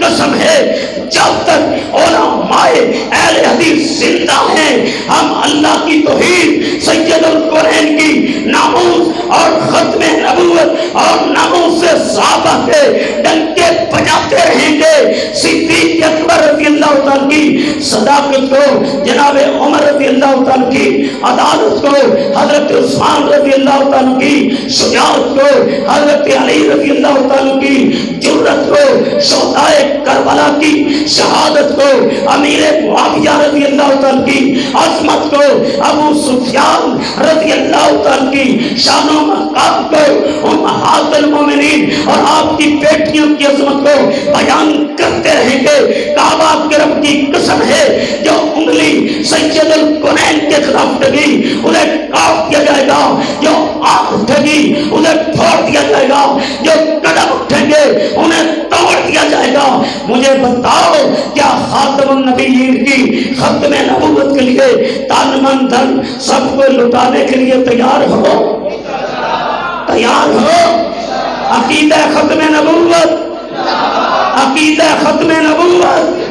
قسم ہے جب تک علماء اہل حدیث زندہ ہیں ہم اللہ کی توحید، سید القرآن کی ناموس اور ختم نبوت اور ناموس سے صحابہ کے ڈنکے بجاتے رہیں گے۔ صدیق اکبر رضی اللہ تعالیٰ کی صداقت کو، جناب عمر رضی اللہ تعالیٰ کی عدالت کو، حضرت عثمان رضی اللہ تعالیٰ کی شجاعت کو، حضرت علی رضی اللہ تعالیٰ کی جرأت کو، شہدائے کربلا کی شہادت کو، امیر معاویہ رضی اللہ تعالیٰ کی عظمت کو، ابو سفیان رضی اللہ تعالیٰ کی شان و مقام کو، امہات المومنین اور آپ کی بیٹیوں کی عظمت کو بیان کرتے رہیں گے۔ کعبہ کے رب کی قسم ہے جو انگلی سید القرآن کے خلاف ٹگی انہیں کاٹ دیا جائے گا، جو آنکھ اٹھے گی انہیں پھوڑ دیا جائے گا، جو قدم اٹھیں گے انہیں توڑ دیا جائے گا۔ مجھے بتاؤ کیا خاتم النبیین کی ختم نبوت کے لیے تن من دھن سب کو لٹانے کے لیے تیار ہو؟ تیار ہو؟ عقیدہ ختم نبوت، عقیدہ ختم نبوت